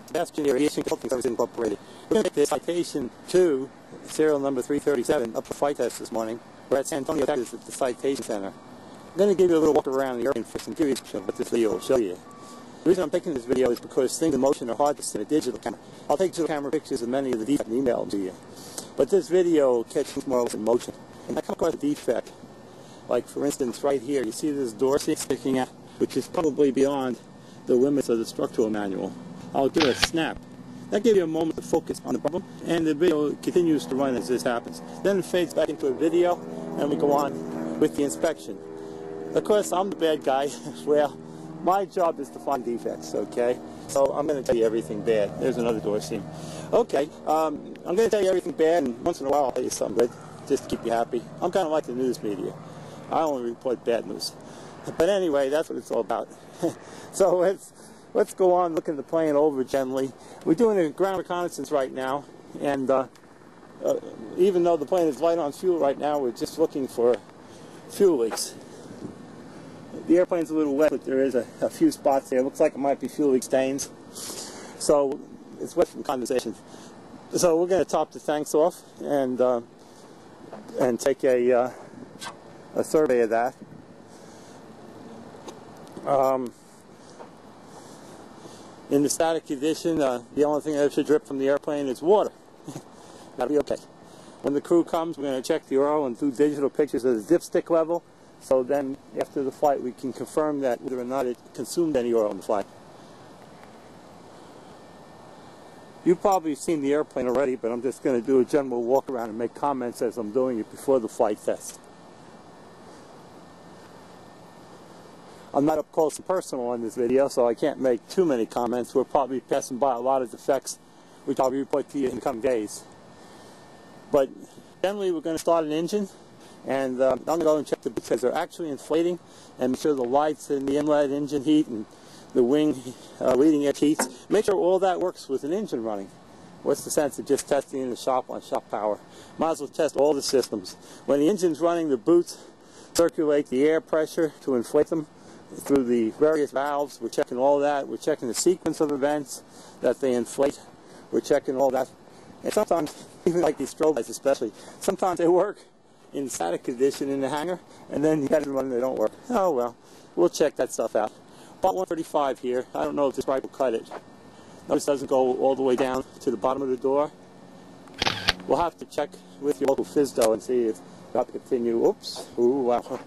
Sebastian Aviation Consulting Service Incorporated. We're going to take this Citation 2, serial number 337, up for flight test this morning. We're at San Antonio, Texas, at the Citation Center. I'm going to give you a little walk around the airplane first and give you a picture of what this video will show you. The reason I'm taking this video is because things in motion are hard to see in a digital camera. I'll take digital camera pictures of many of the defects and email them to you. But this video will catch things more or less in motion. And I come across a defect. Like, for instance, right here, you see this door sticking out, which is probably beyond the limits of the structural manual. I'll give it a snap. That gives you a moment to focus on the problem, and the video continues to run as this happens. Then it fades back into a video, and we go on with the inspection. Of course, I'm the bad guy. Well, my job is to find defects, okay? So I'm going to tell you everything bad. There's another door seam. Okay, I'm going to tell you everything bad, and once in a while I'll tell you something good, just to keep you happy. I'm kind of like the news media. I only report bad news. But anyway, that's what it's all about. So let's go on looking the plane over gently. We're doing a ground reconnaissance right now, and even though the plane is light on fuel right now, we're just looking for fuel leaks. The airplane's a little wet, but there is a few spots there. It looks like it might be fuel leak stains. So it's wet from condensation. So we're going to top the tanks off and take a survey of that. In the static condition, the only thing that should drip from the airplane is water. That'll be okay. When the crew comes, we're going to check the oil and do digital pictures of the dipstick level. So then, after the flight, we can confirm that whether or not it consumed any oil in the flight. You've probably seen the airplane already, but I'm just going to do a general walk around and make comments as I'm doing it before the flight test. I'm not up close and personal on this video, so I can't make too many comments. We're probably passing by a lot of defects which I'll report to you in the coming days. But generally, we're going to start an engine, and I'm going to go and check the because they're actually inflating, and make sure the lights and the inlet engine heat and the wing leading edge heats. Make sure all that works with an engine running. What's the sense of just testing in the shop on shop power? Might as well test all the systems. When the engine's running, the boots circulate the air pressure to inflate them through the various valves. We're checking all that. We're checking the sequence of events that they inflate. We're checking all that. And sometimes, even like these strobe lights especially, sometimes they work in static condition in the hangar, and then you get them running, they don't work. Oh well, we'll check that stuff out. Part 135 here. I don't know if this pipe will cut it. Notice it doesn't go all the way down to the bottom of the door. We'll have to check with your local FSDO and see if we have to continue. Oops. Ooh, wow.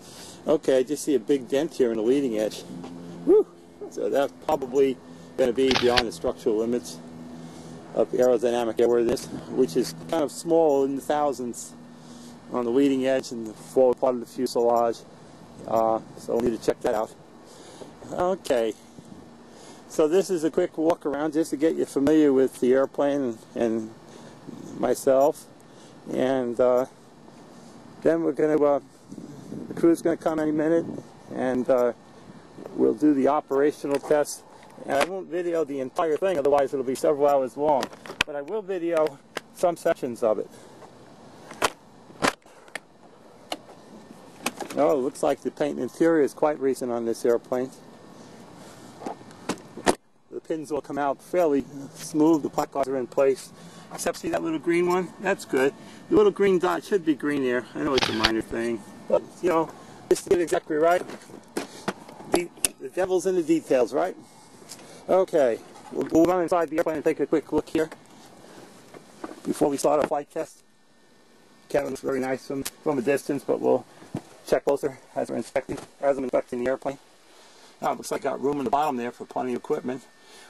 Okay, I just see a big dent here in the leading edge. Whew. So that's probably going to be beyond the structural limits of aerodynamic airworthiness, which is kind of small in the thousands on the leading edge and the forward part of the fuselage. So we'll need to check that out. Okay. So this is a quick walk around just to get you familiar with the airplane and myself. And then we're going to the crew's going to come any minute, and we'll do the operational test. And I won't video the entire thing, otherwise it'll be several hours long. But I will video some sections of it. Oh, it looks like the paint interior is quite recent on this airplane. The pins will come out fairly smooth. The placards are in place. Except, see that little green one? That's good. The little green dot should be green there. I know it's a minor thing. But, you know, just to get exactly right, the devil's in the details, right? Okay, we'll run inside the airplane and take a quick look here before we start our flight test. Cabin looks very nice from a distance, but we'll check closer as I'm inspecting the airplane. Now it looks like I got room in the bottom there for plenty of equipment.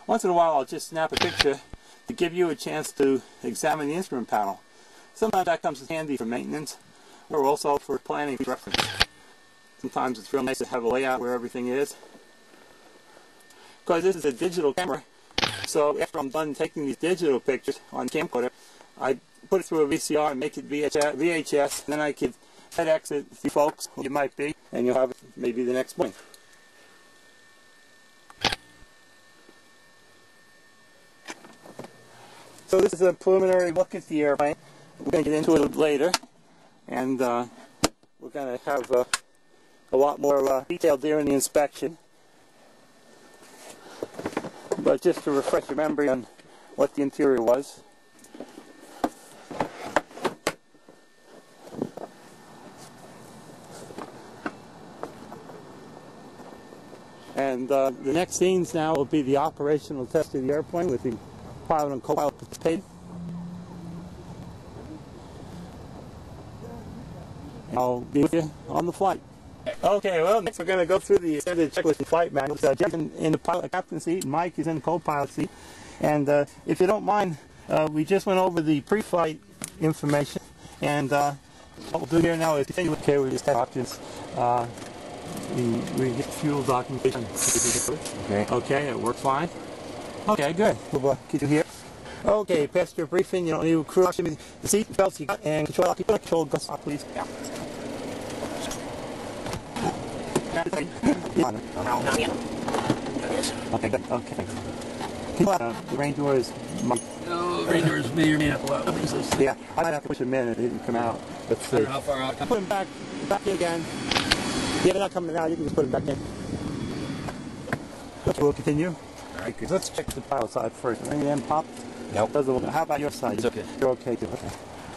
Once in a while I'll just snap a picture to give you a chance to examine the instrument panel. Sometimes that comes in handy for maintenance, or also for planning reference. Sometimes it's real nice to have a layout where everything is. Because this is a digital camera, so after I'm done taking these digital pictures on camcorder, I put it through a VCR and make it VHS, and then I could FedEx it to folks who you might be, and you'll have it maybe the next morning. So this is a preliminary look at the airplane. We're going to get into it later, and we're going to have a lot more detail during the inspection. But just to refresh your memory on what the interior was. And the next scenes now will be the operational test of the airplane with the pilot and co-pilot participating. I'll be with you on the flight. Okay, well, next we're going to go through the extended checklist and flight manuals. Jeff's in the pilot captain seat, and Mike is in the co-pilot seat. And if you don't mind, we just went over the pre-flight information. And what we'll do here now is continue with we just have options. We get fuel documentation. Okay, it worked fine. Okay, good. We'll keep you here. Okay, passenger briefing. You don't need crew option. The seat belts you got, and control. Keep it control. Go stop, please. Yeah. Okay, good. Okay. The rain door is. No, the rain doors may or may not go out. Yeah, I might have to push them in and it didn't come out. Let's see. How far out? Put them back in again. Yeah, they're not coming out. You can just put them back in. Okay, we'll continue. All right, good. Let's check the pilot side first. Any of them pop? Nope. How about your side? It's okay. You're okay too. Okay.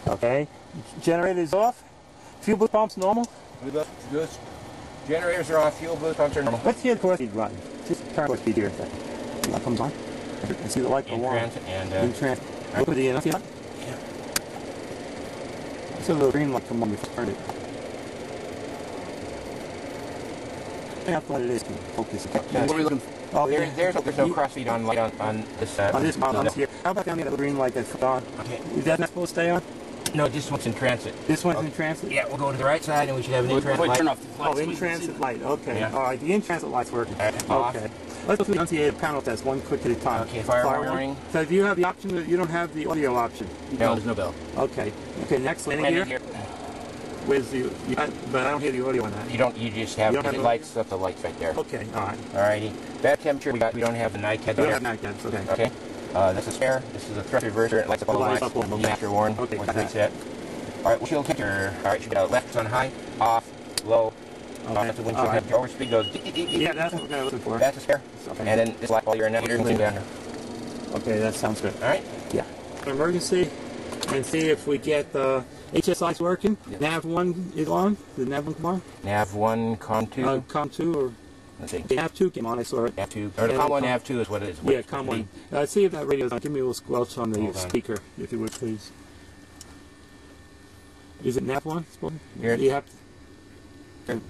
Okay. Generator's off. Fuel boost pumps normal. Fuel boost. Generators are off. Fuel boost pumps are normal. Let's hear the course speed run. Just turn course speed here. That comes on. And see the light go on. In transit and in transit. Look at the enough yet? Yeah. So the green light come on before it. That's what it is. Focus. What are we looking for? Oh, there's no crossfeed on light on this. On this model here. How about down here, the green light that's on? Okay. Is that not supposed to stay on? No, this one's in transit. This one's in transit? Yeah, we'll go to the right side and we should have an in-transit light. Turn off the lights. Oh, in-transit light. Okay. Yeah. All right, the in-transit light's working. Off. Okay. Let's go through the enunciated panel test, one click at a time. Okay, fire warning. So do you have the option that you don't have the audio option? No, there's no bell. Okay. Okay, next landing gear. Where's the, but I don't hear the audio on that. You just have, it lights up the lights right there. Okay, all right. Alrighty. Bad temperature, we don't have the night head. We don't have night heads, okay. Okay. That's a spare. This is a thrust reverser. It lights up all the lights. Master warn. Okay, once it's set. Alright, windshield temperature. Alright, should be left on high, off, low. That's the windshield temperature. Overspeed goes. Yeah, that's what we're going to listen for. That's a spare. Okay. And then just like all your navigators and down there. Okay, that sounds good. Alright? Yeah. Emergency, and see if we get HSI's working. Yep. Nav 1 is on. The Nav 1 come on? Nav 1, COM 2. COM 2 or... Let's see. Nav 2 came on, I saw it. Nav 2. Or the COM 1, Nav 2 is what it is. Yeah, COM 1. See if that radio's on. Give me a little squelch on the speaker, if you would, please. Is it Nav 1? Here. You have to...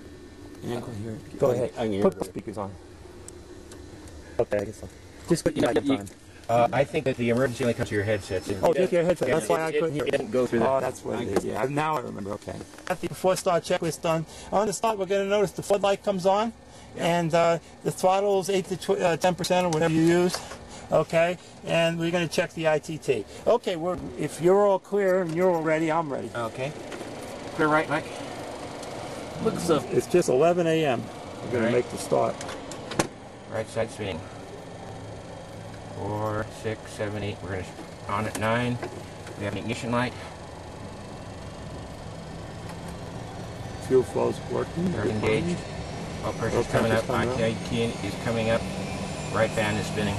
Go ahead. Put the speakers on. Okay, I guess so. Just put your headphones on. I think that the emergency only comes to your headsets. Oh, just your headset. That's why I couldn't hear it. It didn't go through that. Oh, that's what it is. Yeah, now I remember. Okay. Before start checklist done. On the start, we're going to notice the floodlight comes on, and the throttle's 8 to 10% or whatever you use. Okay, and we're going to check the ITT. Okay, if you're all clear and you're all ready, I'm ready. Okay. Clear right, Mike. Looks up. It's just 11 a.m. We're going to make the start. Right side spinning. 4, 6, 7, 8. We're going to on at 9. We have an ignition light. Fuel flow's working. Engaged. All pressure's coming up. ITT is coming up. Right band is spinning.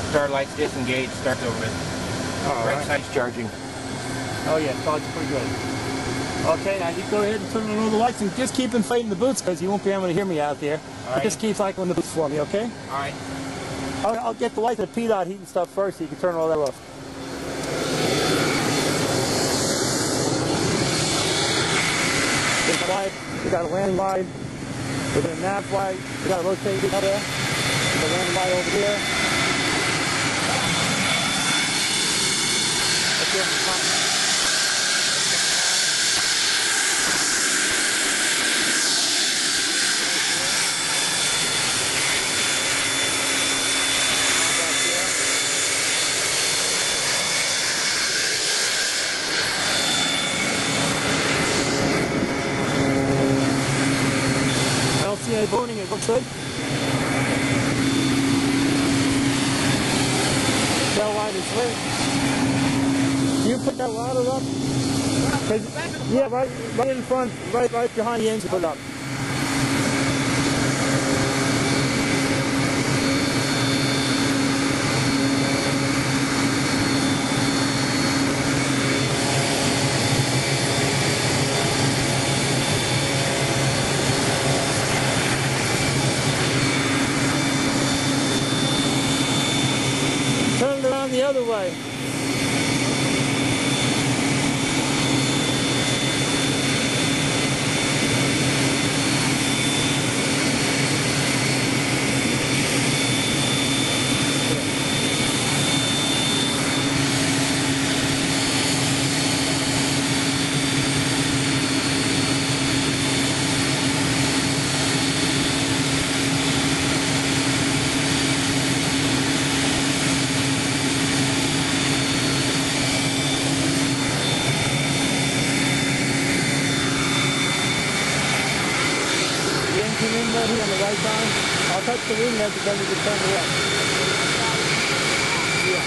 Star lights disengaged. Starts over with. Right side's charging. Oh yeah, charging pretty good. Okay, now you go ahead and turn on all the lights and just keep inflating the boots because you won't be able to hear me out there. Right. Just keep cycling the boots for me, okay? Alright. I'll get the lights and the PDOT heating stuff first so you can turn all that off. There's a light, we got a landing light, we got a nav light, we got a rotating out there, there's a landing light over here. Up here at the top. LCA booting, it looks good. Tail light is lit. You put that ladder up. Yeah, right in front, right behind the engine. Put it up. Turn it around the other way. Right here on the right side. I'll touch the wing edge and then we can turn it up. Yeah.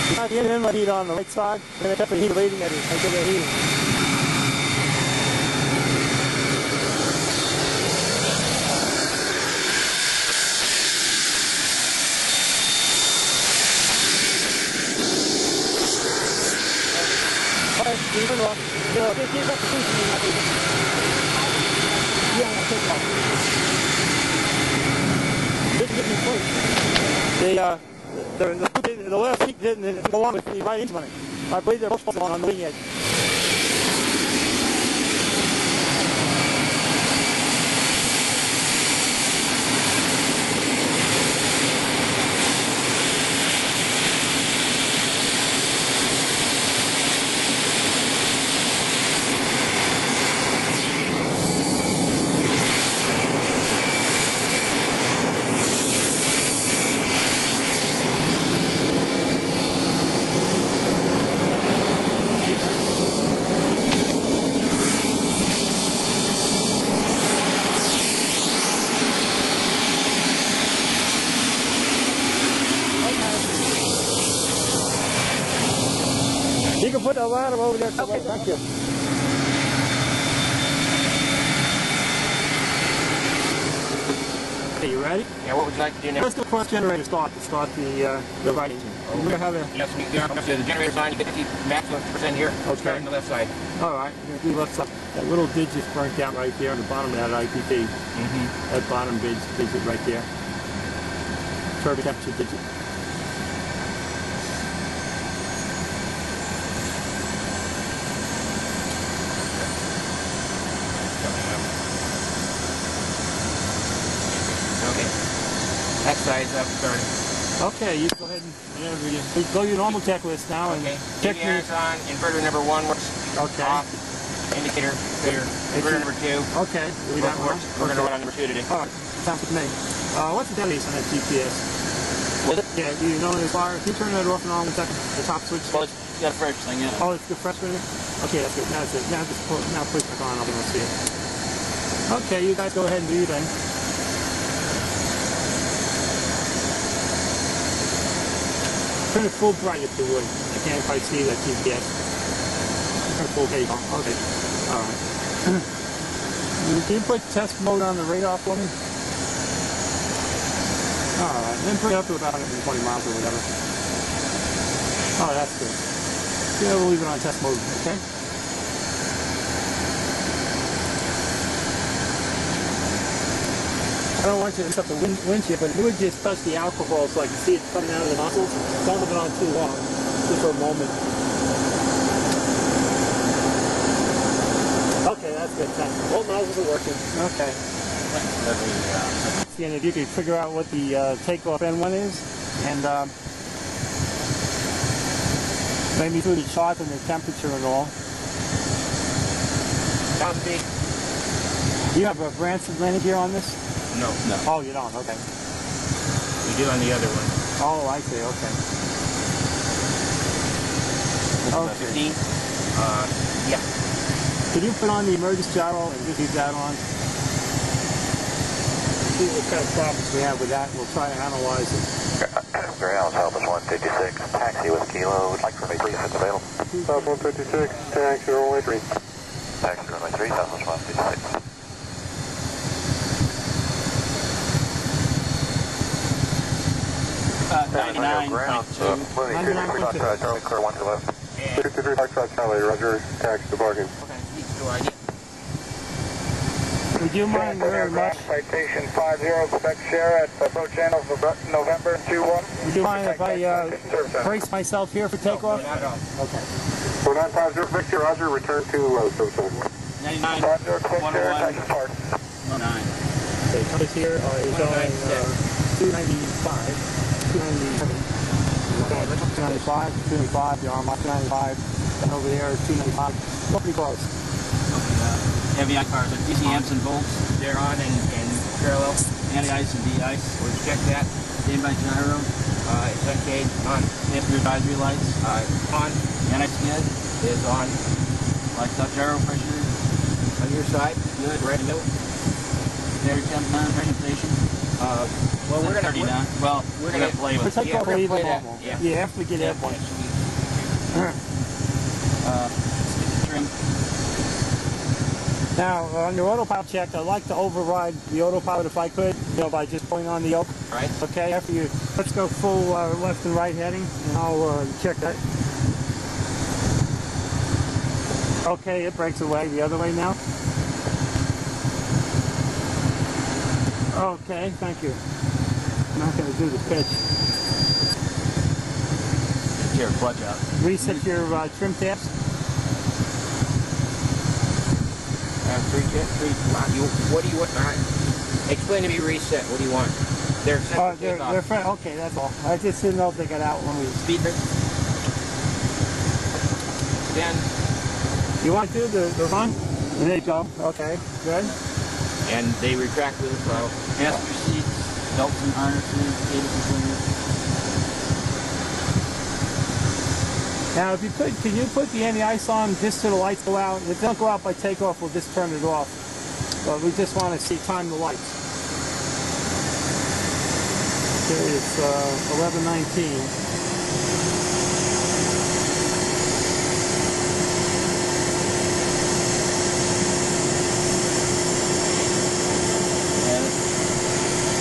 You got the inlet heat on the right side, and then check the heat leading edge until they're heating. You turn it off. No, just get up the push. Yeah, I'll take it off. This is getting close. The left seat didn't go on with the right engine on it. I believe they're both on the wing edge. You can put the ladder over there. Okay, thank you. Okay, you ready? Yeah, what would you like to do now? Let's go cross generator start the right engine. Okay. We're going to have a... Yes, the generator's on. You get 50 maximum percent here. Okay. Start on the left side. Alright, we're going to do left side. That little digit's burnt out right there on the bottom of that IPT. That bottom digit right there. Turbo temperature digit. Okay. That side's up, starting. Okay, you go ahead and go to your normal checklist now and check your... on, inverter number 1 works. Okay. Off. Indicator, clear. Inverter number 2. Okay. We're going to run on number 2 today. Alright, sounds good to me. What's the database on that GPS? Was it? Yeah, do you know the fire? Can you turn that off and on 1 second? The top switch? Well, it's got a fresh thing in it. Oh, it's the fresh one? Okay, that's good. Now it's it. Now push back on, I'll be able to see it. Okay, you guys go ahead and do your thing. Turn it full bright if you would. I can't quite see that GPS. Turn it full take on. Okay. Alright. Can you put test mode on the radar for me? Alright. Then put it up to about 120 miles or whatever. Oh, that's good. Yeah, we'll leave it on test mode, okay? I don't want you to mess up the windshield, but you would just touch the alcohol so I can see it coming out of the nozzles. Don't leave it on too long, just for a moment. Okay, that's good. Both nozzles are working. Okay. And if you could figure out what the takeoff N1 is, and maybe through the chart and the temperature and all. Sounds big. Do you have a Branson landing gear on this? No. Oh, you don't? Okay. We do on the other one. Oh, I see. Okay. Okay. 15? Yeah. Could you put on the emergency gyro and just leave that on? see what kind of problems we have with that. We'll try to analyze it. Ground, Southwest 156, taxi with Kilo, would like runway 3 if it's available. Southwest 156, taxi runway 3. Taxi runway 3, Southwest 156. 99.2. Moving 53 Charlie, clear 1 to left. 53 Charlie, Roger, taxi to parking. Okay, needs to ID. Would you mind very much? Citation 50, expect share at approach channel November 21. Would you mind if I brace myself here for takeoff? Not at all. Okay. 4950 Victor, Roger, return to service center. 99. 50, expect share at taxi park. 9. Okay, Compass here is going 295. 297. 295, 295, you're on my 295. And over there is 295. Pretty close. Heavy cars are DC amps and volts. They're on and parallel. Anti-ice and de-ice. We'll check that. Standby gyro. It's uncaged. On. Passenger advisory lights. On. Anti-skid is on. Lights up. Gyro pressure on your side. Good. Right in the middle. There, temp down. Pressure station. Well, we're going to play with it. Take off leave normal. Yeah. You have to get airborne. Let's get the trim. Now, on your autopilot check, I'd like to override the autopilot if I could, by just pulling on the yoke. Right. Okay, after you, let's go full left and right heading, and I'll check that. Okay, it breaks away the other way now. Okay, thank you. I'm not going to do the pitch. Get your clutch out. Reset your trim tabs. What do you want? Explain to me reset. What do you want? They're set for takeoff. Okay, that's all. I just didn't know if they got out when we... Speed brake. Then. You want to do the run? There you go. Okay, good. And they retract with the throttle. Passenger seats, belts and harnesses, cables and swingers. Now, if you could, can you put the anti-ice on just so the lights go out? If they don't go out by takeoff, we'll just turn it off. But we just want to see time the lights. Okay, it's 11:19.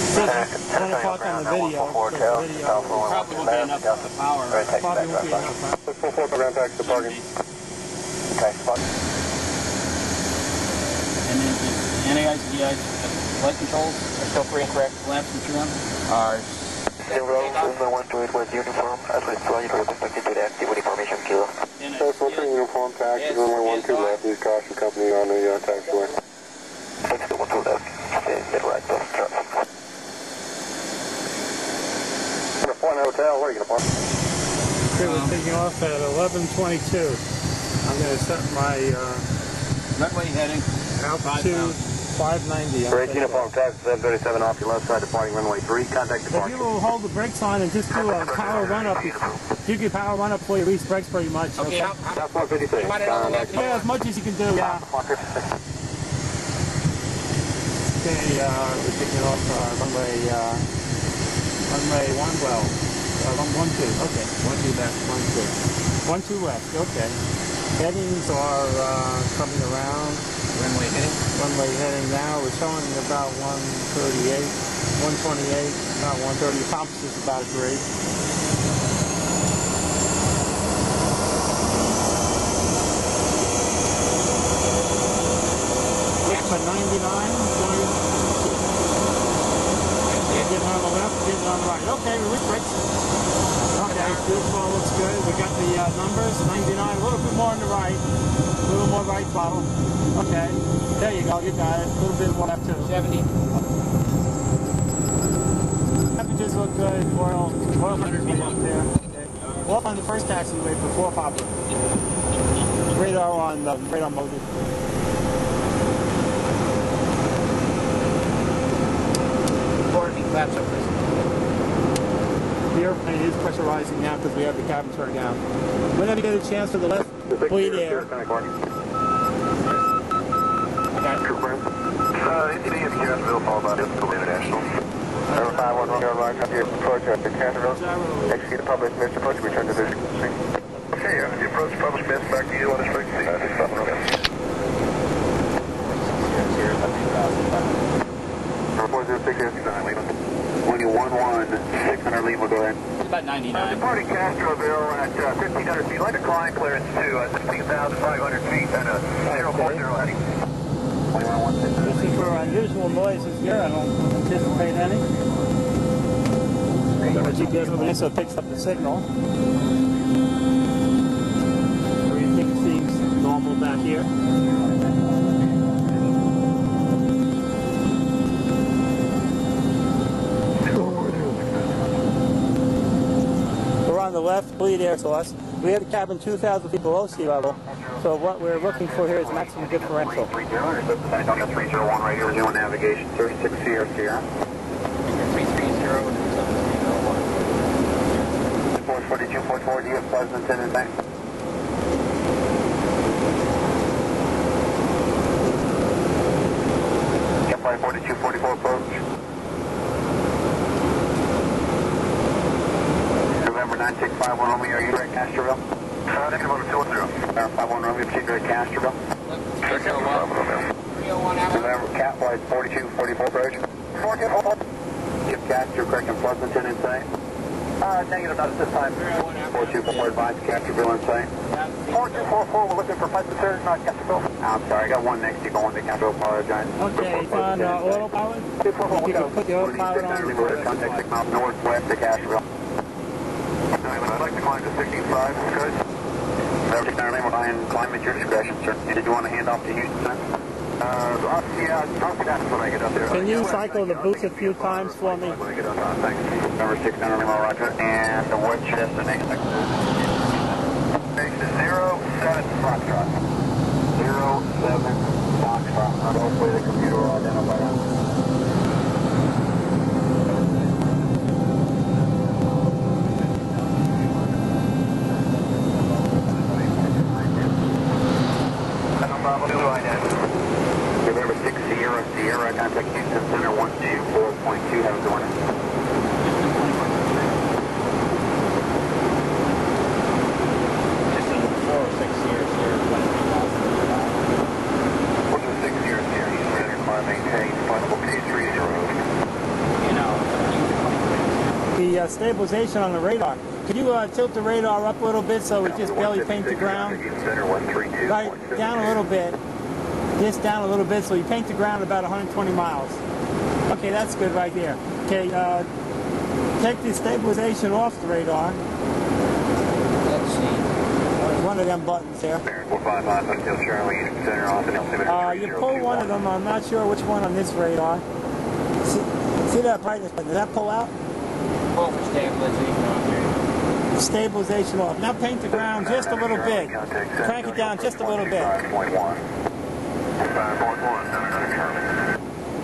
It says 1 o'clock on the video. Probably won't be enough for the power. Probably won't be enough. Full ground taxi to parking. Taxi parking. And then the anti-ice, de-ice, light controls are still free and correct. Lamps and trim are... Zero, 128 West uniform, as we fly for expected to the activity formation Kilo. Southwest uniform, taxi, runway 12 left, use caution company on the taxiway. Taxi 12 left, stay mid right of traffic. Hotel, where are you going to park? Okay, we're taking off at 11:22. I'm going to set my runway heading. altitude 590. Great uniform, taxi 737 off your left side, departing runway 3. Contact If departure. you will hold the brakes on and just do a power run up, you can power run up before you reach brakes pretty much. Okay, how That's 156. Yeah, as much as you can do, yeah. Okay, we're taking off runway 12. 12, okay. 1-2 left. 12 left, okay. Headings are coming around. Runway heading. Runway heading now. We're showing about 138, 128, about 130. Compass is about a grade. Look for 99. Getting on the left, getting on the right. Okay, release brakes. Okay, beautiful, looks good. We got the numbers, 99, a little bit more on the right. A little more right throttle. Okay, there you go, you got it. A little bit more left too. 70. Temperatures look good. Oil way up there. Okay. Oil on the first taxiway before popper. Radar on the radar motor. Flaps up. The airplane is pressurizing now because we have the cabin turned down. Whenever you get a chance to the left, bleed air. Okay. NTD in Cassville, followed by International. Number 511, your line, come here, approach at Cassville. Execute the public missed approach, return to vision. Okay, the approach public missed, back to you on this frequency. 406 Lima. 600 Lima, go ahead. It's about 99. Departing Castroville at 1,500 feet. Like to climb clearance to 16,500 feet and 040 heading. Listen for unusual noises here. I don't anticipate any. The GPS also picks up the signal. Everything seems normal back here. On the left, bleed air source. We have the cabin 2,000 feet below sea level, so what we're looking for here is maximum differential. 330 on the 301 right here, doing navigation, 36 Sierra Sierra. 330 442, 440, do you have flights intended back? Flight 42, 44 approach. November 9651 Romeo, are you at Castroville? Negative over 210. 51 Romeo, proceed at Castroville. 301 November, Cat flight 42, 44 approach. 42, Give Castro, correct and Pleasanton in sight. Negative, not at this time. 4244 advised, Castroville in sight. 4244, we're looking for flight to not Castroville. I'm sorry, I got one next to you going to Castroville, apologize. Okay, it's on autopilot? You can put the autopilot on. Contact 6 miles northwest to Castroville. I'd like to climb to 65, good. Climb at your discretion, sir. Did you want to hand off to Houston? Yeah, I'll get that's when I get up there. Can you cycle the boots a few times for me? When I get up, thanks. Number 600 Lima, roger. And what's your destination? Next is 07 Foxtrot. 07 Foxtrot. Hopefully the computer will identify that. November 6 Sierra Sierra, contact Houston Center 124.2, have a good one. Just in 406 Sierra Sierra, 406 Sierra Sierra, Houston Center, climb maintain, flight K30. The stabilization on the radar. Can you tilt the radar up a little bit so we just barely paint the ground? Right, down a little bit. Just down a little bit so you paint the ground about 120 miles. Okay, that's good right there. Okay, take the stabilization off the radar. Let's see. One of them buttons there. You pull one of them, I'm not sure which one on this radar. See that brightness button, does that pull out? Pull for stabilization on there. Stabilization off. Now paint the ground just a little bit. Crank it down just a little bit.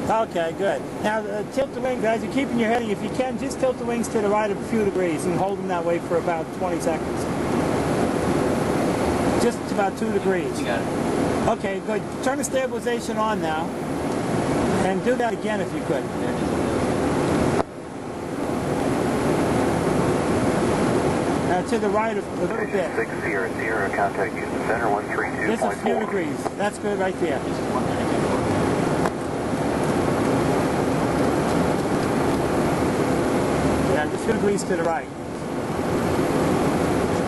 Okay, good. Now tilt the wing, guys. You're keeping your heading. If you can, just tilt the wings to the right of a few degrees and hold them that way for about 20 seconds. Just about 2 degrees. You got it. Okay, good. Turn the stabilization on now. And do that again if you could. To the right of a little bit. 6 Sierra Sierra, contact Houston Center 132.4. Just a few degrees. That's good right there. Yeah, just a few degrees to the right.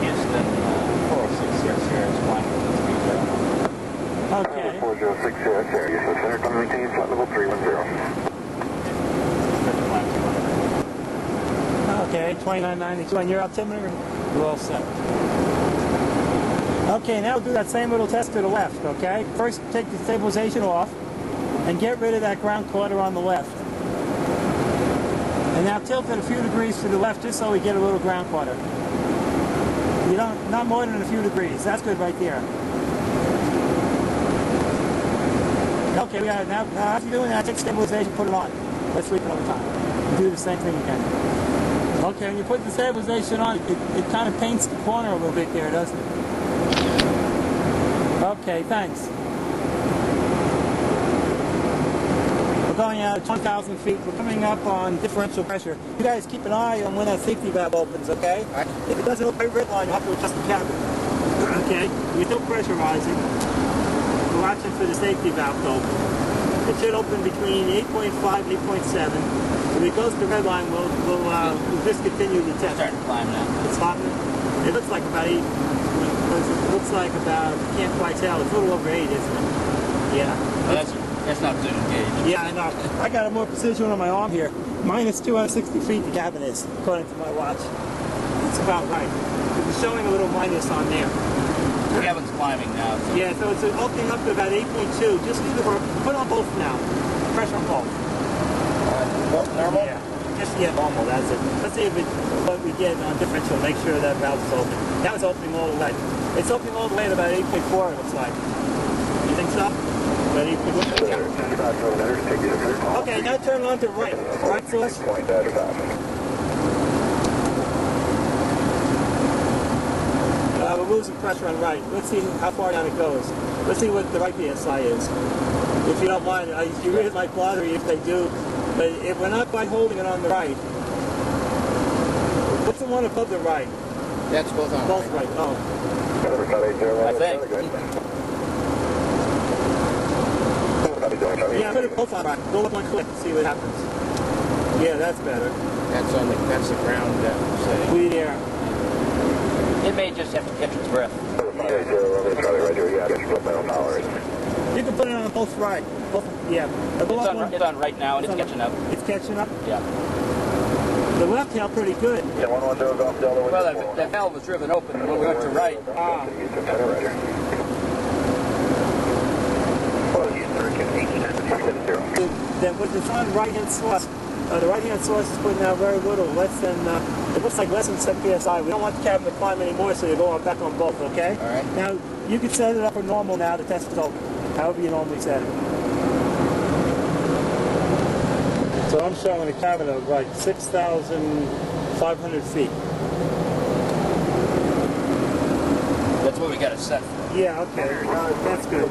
Houston, 406 Sierra Sierra is 1. Okay. 406 Sierra Sierra, Houston Center, come maintain flight level 310. Okay, 2992, and your altimeter? Well set. Okay, now we'll do that same little test to the left, okay? First, take the stabilization off and get rid of that ground quarter on the left. And now tilt it a few degrees to the left just so we get a little ground quarter. You don't, not more than a few degrees. That's good right there. Okay, we got it. Now after you're doing that, take stabilization, put it on. Let's sleep another time. Do the same thing again. Okay, when you put the stabilization on, it kind of paints the corner a little bit there, doesn't it? Okay, thanks. We're going out at 20,000 feet. We're coming up on differential pressure. You guys keep an eye on when that safety valve opens, okay? All right. If it doesn't open red line, you have to adjust the cabin. Okay? We're still pressurizing. We're watching for the safety valve to open. It should open between 8.5 and 8.7. If it goes to red line, we'll discontinue the test. It's starting to climb now. It's climbing. It looks like about 8. It looks like about, can't quite tell. It's a little over 8, isn't it? Yeah. Well, that's not precision gauge. Yeah, I know. I got a more precision on my arm here. Minus 260 feet the cabin is, according to my watch. It's about right. It's showing a little minus on there. The cabin's climbing now. So. Yeah, so it's opening up to about 8.2. Just leave it for, put on both now. Pressure on both. Normal? Yeah. Just normal, that's it. Let's see what we get on differential. Make sure that valve is open. Now it's opening all the way. It's opening all the way at about 8.4, it looks like. You think so? Ready? Okay, now turn on to right. Right source. We're losing pressure on right. Let's see how far down it goes. Let's see what the right PSI is. If you don't mind, you really like lottery if they do, but if we're not quite holding it on the right. What's the one above the right? That's both on. Both right. Oh. I think. Yeah, put it both on right. Go up one click and see what happens. Yeah, that's better. That's the ground setting. Clean air. It may just have to catch its breath. You can put it on both right. Both, yeah. It's on right now and it's catching up. It's catching up? Yeah. The left held pretty good. Yeah, 110 Golf Delta. Well, that valve was driven open when we went to right. Ah. Then with the on right-hand source, the right-hand source is putting out very little, less than, it looks like less than 7 psi. We don't want the cabin to climb anymore, so you go back on both, okay? All right. Now, you can set it up for normal now, the test is open, however you normally set it. So I'm showing a cabin of like 6,500 feet. That's what we got it set for. Yeah, okay. That's good.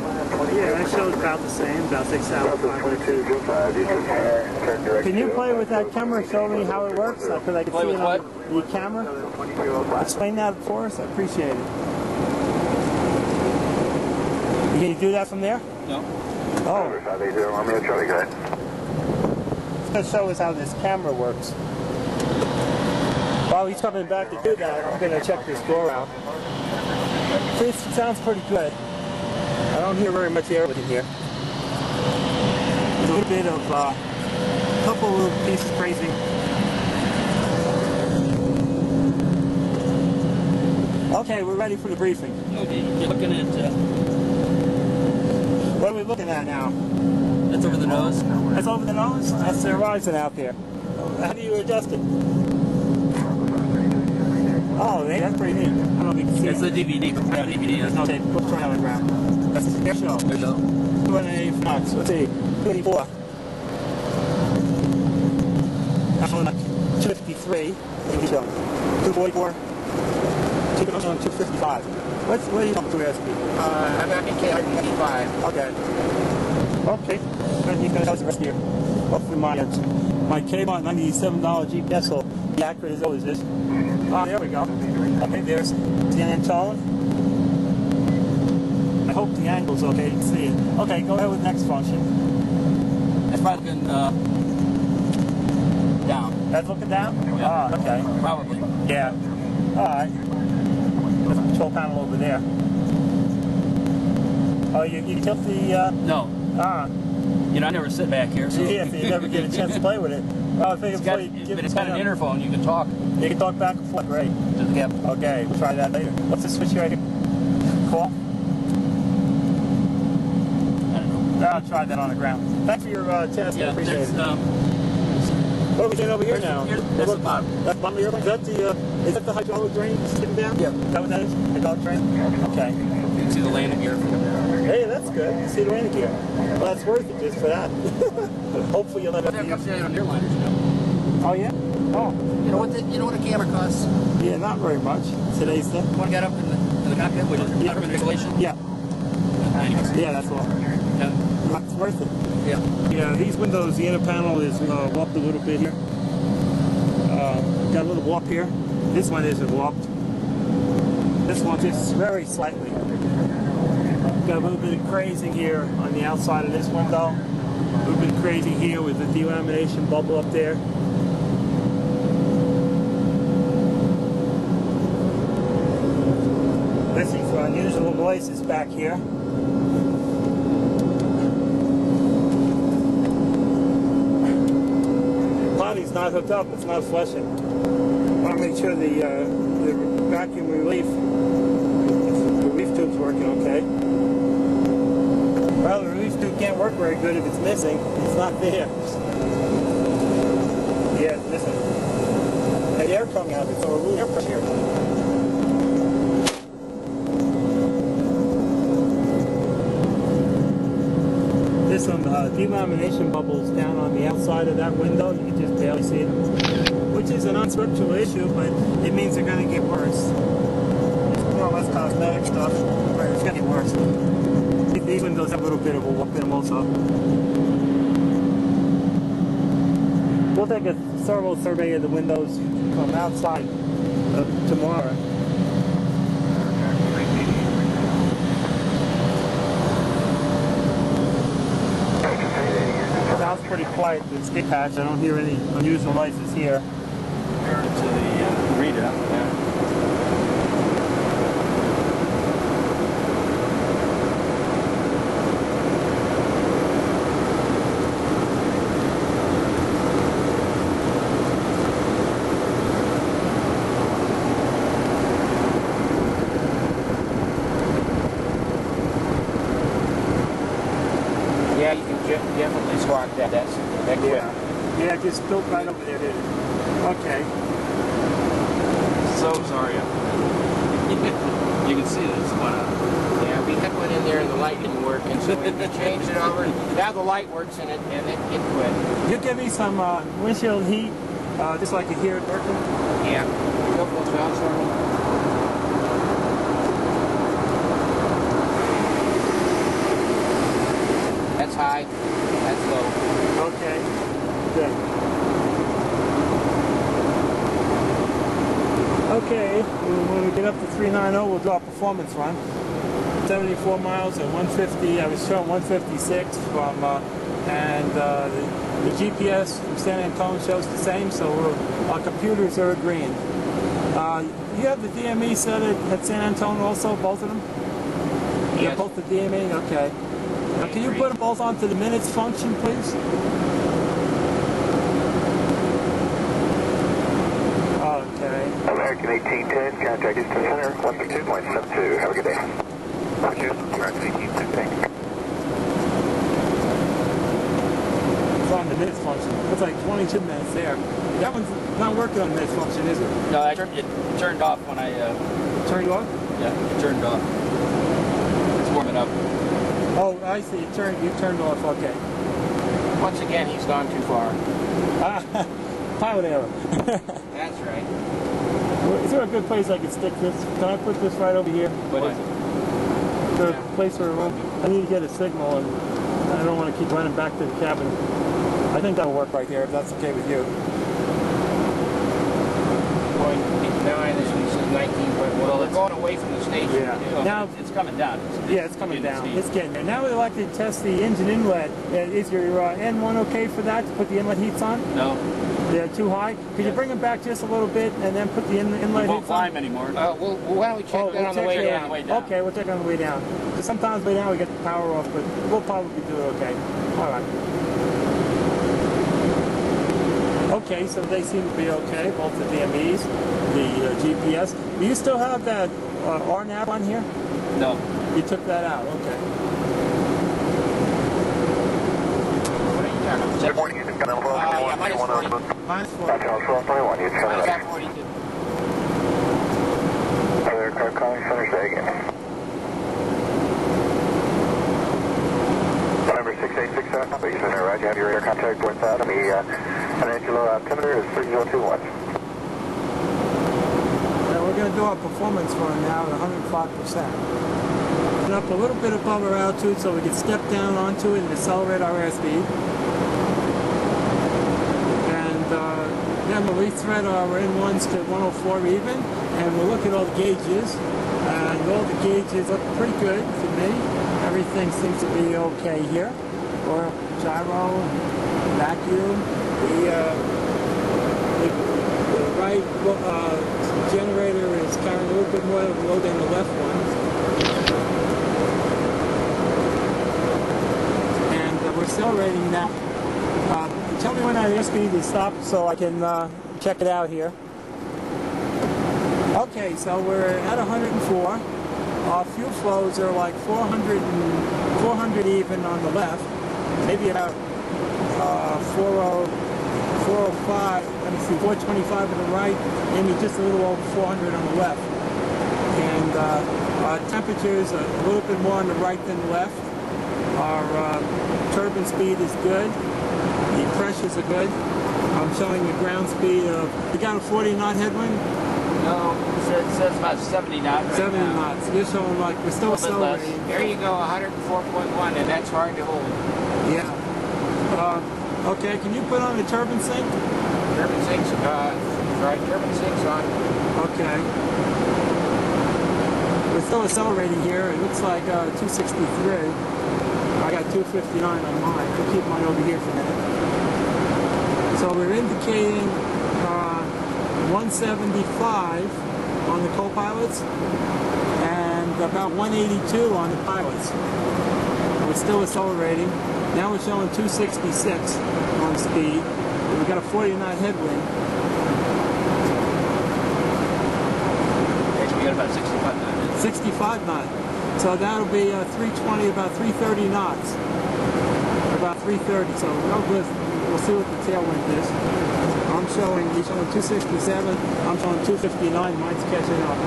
Yeah, that shows about the same, about 6,500 feet. Can you play with that camera and show me how it works? Because I can Play see with it on the camera. Explain that for us. I appreciate it. Can you do that from there? No. Oh. It's going to show us how this camera works. While he's coming back to do that, I'm going to check this door out. It sounds pretty good. I don't hear very much air within here. There's a little bit of couple little pieces crazy. Okay, we're ready for the briefing. Okay, you're looking at... What are we looking at now? That's over the nose. That's over the nose? That's the horizon out there. How do you adjust it? Oh, that's pretty neat. I don't know if you can see it. It's a DVD. There's no tape. Put it on the ground. That's the air show. There you go. 208 knots. Let's see. 24. That's on 253. 244. 255. What are you talking to ask me? I'm at K125. Okay. Okay. You can tell us the rest here. Hopefully my K-Bot $97 GPS will be accurate as always is. Oh, there we go. Okay, there's the tone. I hope the angle's okay. You can see it. Okay, go ahead with the next function. That's probably looking down. That's looking down? Yeah. Ah, okay. Probably. Yeah. All right. There's a control panel over there. Oh, you tilt the... No. Ah. You know, I never sit back here, so... Yeah, so you never get a chance to play with it. Well, I think It's got an interphone. You can talk You can talk back and forth, great. to the cabin. Okay, we'll try that later. What's the switch here? Call? I don't know. I'll try that on the ground. Thanks for your test, I appreciate it. there's, What are we doing over here now? That's the bottom. That's the bottom of the airplane? Is that the hydraulic drain sitting down? Yeah. Is that what that is? Hydraulic drain? Okay. You can see the landing gear. Hey, that's good. You see the landing gear. Well, that's worth it just for that. Hopefully you'll let But it that be. comes down on airliners, you know. Oh, yeah? Oh. You know what a camera costs? Yeah, not very much. Today's thing. One got up in the cockpit, which is government regulation. Yeah. 90 bucks. Yeah, that's all. Yeah. It's worth it. Yeah. Yeah, these windows, the inner panel is warped a little bit here. Got a little warp here. This one isn't warped. This one just very slightly. Got a little bit of crazing here on the outside of this window. A little bit of crazing here with the delamination bubble up there. Listening for unusual noises back here. Potty's not hooked up, it's not flushing. I want to make sure the vacuum relief tube's working okay. Well, the relief tube can't work very good if it's missing. It's not there. Yeah, it's missing. And the air coming out, it's over air pressure. There's some delamination bubbles down on the outside of that window. You can just barely see them, which is an unstructural issue, but it means they're going to get worse. It's more or less cosmetic stuff, but it's going to get worse. These windows have a little bit of a warp in them also. We'll take a thorough survey of the windows from outside tomorrow. Sounds pretty quiet, the skid patch. I don't hear any unusual noises here. Compared to the readout, yeah. Yeah, you can definitely squawk that. That's quick. Yeah, it just built right over there, didn't it? Okay. So sorry. You can see this one. Yeah, we had one in there and the light didn't work, and so we changed it over. Now the light works in it, and it quit. You give me some windshield heat, just so I can hear it working. Yeah. Couple of shots for me. That's high. That's low. Okay. Good. Okay, when we get up to 390, we'll do our performance run. 74 miles at 150. I was showing 156 from, and the GPS from San Antonio shows the same, so our computers are agreeing. You have the DME set at San Antonio also, both of them? Yes. Yeah, both the DME? Okay. Now, can you put them both onto the minutes function, please? Okay. American 1810, contact Houston Center, 132.72. Have a good day. American 1810, thank you. It's on the minutes function. It's like 22 minutes there. That one's not working on the minutes function, is it? No, it turned off when I... Turned off? Yeah, it turned off. It's warming up. Oh, I see. You turned off. Okay. Once again, he's gone too far. Pilot error. That's right. Is there a good place I can stick this? Can I put this right over here? What is it? The place where I need to get a signal, and I don't want to keep running back to the cabin. I think that'll work right there, if that's okay with you. 0.9, this one says 19.1. Well, they're going away from the station. Yeah. Well, Now it's coming down. it's coming down. It's getting there. Now we'd like to test the engine inlet. Is your N1 okay for that, to put the inlet heats on? No. They're too high? Could you bring them back just a little bit and then put the inlet It won't heats on? climb anymore. Well, why don't we check that on the way down? Okay, we'll check on the way down. Because sometimes way down we get the power off, but we'll probably do it okay. All right. Okay, so they seem to be okay, both the DMEs, the GPS. Do you still have that RNAV on here? No. You took that out, okay. Good morning, Houston, got level yeah, minus 40. Minus 40. South 1221, Houston Center. Minus that 42. Other aircraft calling center, say again. Number 6867, Houston Center, Roger, have your radar contact northbound, and the financial altimeter is 3021. Now we're going to do our performance run now at 105%. going up a little bit above our altitude so we can step down onto it and accelerate our airspeed. And then we'll rethread our N1s to 104 even, and we'll look at all the gauges. And all the gauges look pretty good to me. Everything seems to be okay here. Oil, gyro, vacuum. The right generator is carrying a little bit more load than the left one. And we're accelerating now. Tell me when our airspeed is stopped so I can check it out here. Okay, so we're at 104. Our fuel flows are like 400 even on the left, maybe about 405, let me see, 425 on the right, maybe just a little over 400 on the left. And our temperatures are a little bit more on the right than the left. Our turbine speed is good. The pressures are good. I'm showing the ground speed of, we got a 40 knot headwind? No, it says about 70 knots right 70 now. knots. You're showing like we're still accelerating. There you go, 104.1, and that's hard to hold. Yeah. Okay, can you put on the turbine sync? Turbine sync's, right, turbine sync's on. Okay. We're still accelerating here. It looks like 263. I got 259 on mine. I'll keep mine over here for a minute. So we're indicating 175 on the co-pilots and about 182 on the pilots. We're still accelerating. Now we're showing 266 on speed. We've got a 40 knot headwind. Actually, we got about 65 knots. 65 knot. So that'll be 320, about 330 knots. About 330. So we'll see what the tailwind is. I'm showing, he's showing 267. I'm showing 259. Mine's catching up.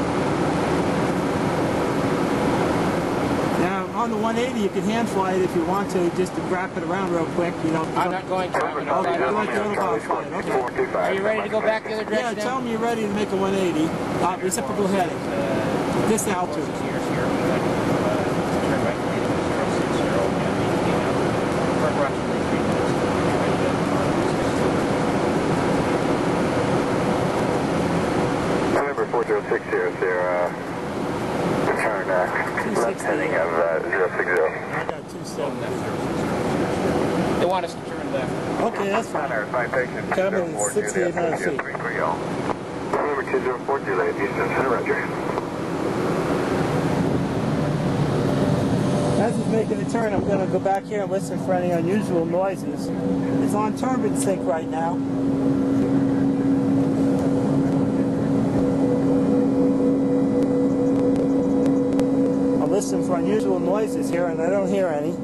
Now on the 180, you can hand fly it if you want to, just to wrap it around real quick. You know. I'm not going to. I'm going to Okay, you're like the other box flight. Okay. Are you ready to go back the other Yeah, direction? tell them you're ready to make a 180. Reciprocal heading. This altitude. November 406 here is their return left heading of 060. I got 270. They want us to turn left. Okay, that's fine. Cabin is 6,800 feet. November 204 Juliet, Eastern Center, Roger. As it's making a turn, I'm going to go back here and listen for any unusual noises. It's on turbine sync right now. I'll listen for unusual noises here, and I don't hear any.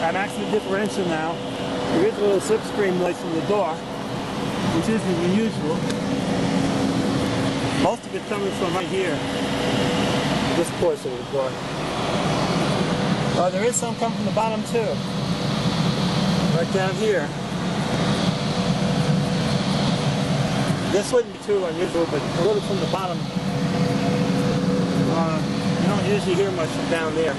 I'm actually differential now. There is a little slipstream noise from the door, which isn't unusual. Most of it coming from right here, this portion of the door. There is some coming from the bottom too, right down here. This wouldn't be too unusual, but a little from the bottom. You don't usually hear much from down there.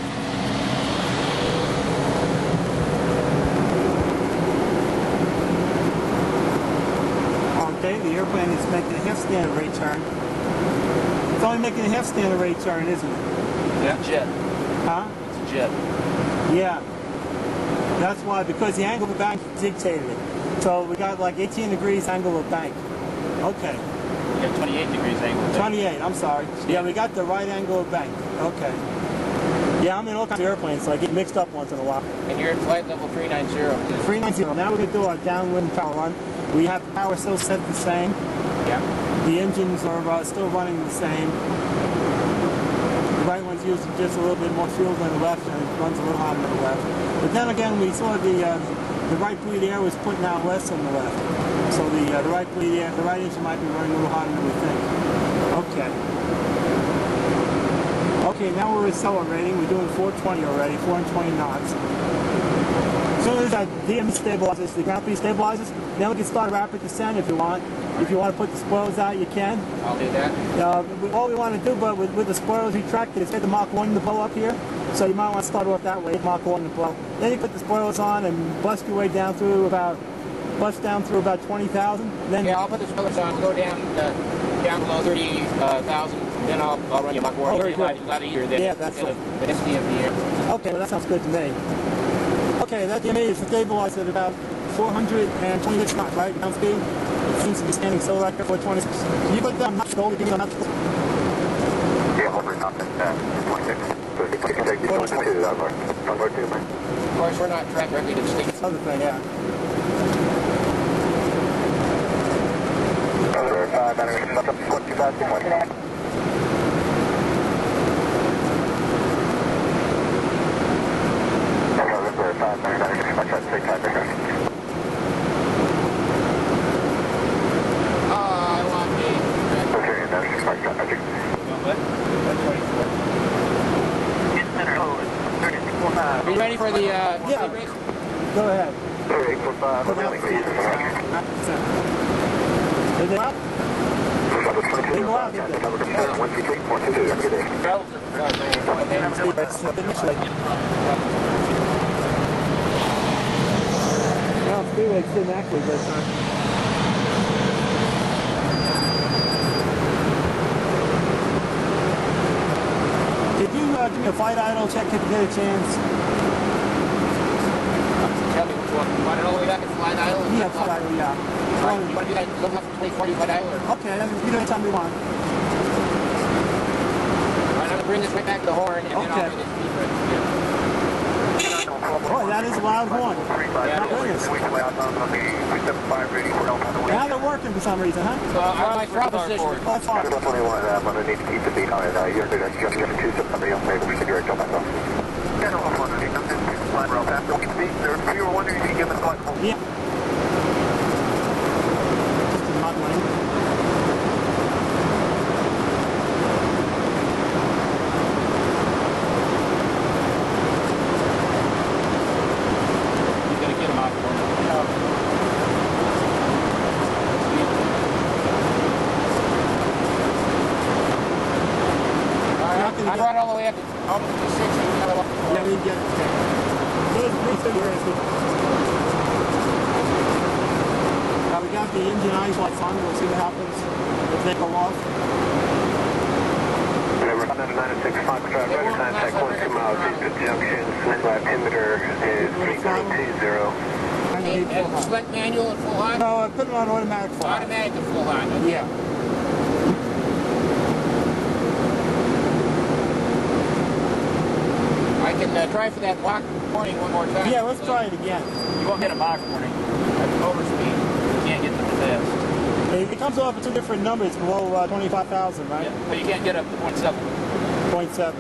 Okay, the airplane is making a half standard rate turn. It's only making a half standard rate turn, isn't it? Yeah. Jet. Huh? It's a jet. Yeah. That's why, because the angle of the bank dictated it. So we got like 18 degrees angle of bank. Okay. We got 28 degrees angle. 28, I'm sorry. Yeah, we got the right angle of bank. Okay. Yeah, I'm in all kinds of airplanes, so I get mixed up once in a while. And you're at flight level 390. 390. Now we're going to do our downwind power run. We have the power still set the same. Yeah. The engines are still running the same. The right one's using just a little bit more fuel than the left, and it runs a little hotter than the left. But then again, we saw the the right bleed air was putting out less on the left. So the right bleed air, the right engine might be running a little hotter than we think. Okay. Okay, now we're accelerating. We're doing 420 already, 420 knots. As soon as that DME stabilizes, the ground speed stabilizes, then we can start rapid descent if you want. If you want to put the spoilers out, you can. I'll do that. All we want to do, but with the spoilers retracted, is get the Mach 1 to blow up here. So you might want to start off that way, Mach 1 to blow. Then you put the spoilers on and bust your way down through about 20,000. Then Yeah, I'll put the spoilers on. We'll go down below 30,000. Then I'll run you Mach 1. Oh, very good. A lot easier than yeah, that's right. the SDMP. Okay, well that sounds good to me. Okay, that DME is stabilized at about 426 knots, right? Ground speed. It seems to be standing still right there for 26. Can you put down knots gold to give me a knots gold? Yeah, hovering knots at 26. So if you can take these 22, that works. That works too, man. Of course, we're not tracked directly to the sleep. That's the other thing, yeah. Over 5, battery, 25, 2.5. Are you ready for the yeah. race? Go ahead. 845, Is it out? They go out, didn't they? Well, freeway didn't actually this time. Did you give me a flight idle check if you get a chance? Tell me which one. You want it all the way back at flight idle? Yeah, flight idle, yeah. Right. You want to do that? Look up to 2040 flight idle? Or? Okay, then you do anytime you want. All right, I'm going to bring this right back to the horn, and then I'll bring this speed right here. Boy, that is a loud horn. My goodness. Now they're working for some reason, huh? I'm my throttle position. Oh, that's fine. 21, I'm going to need to keep the beat on it. You're going to just give it to somebody else, maybe we should direct on myself. General 100, I'm just flying real fast. Don't keep the beat. If you were wondering if you could give us a flight. Yeah. Just a hot lane. You got to get them out for me. I brought all the way up to almost to 60. Yeah, we get it. Now we got the engine eyes lights on. We'll see what happens if they go off. Number 996 Foxtrot, radar contact 12 miles east of junction. Central altimeter is 3020. And select manual at full hot? No, I put it on automatic flight. Automatic at full hot. Okay. Yeah. I can try for that Mach warning one more time. Yeah, let's try it again. You won't get a Mach warning. That's overspeed. You can't get them fast. It comes off at two different numbers below 25,000, right? Yeah, but you can't get up to 0.7. 0.7.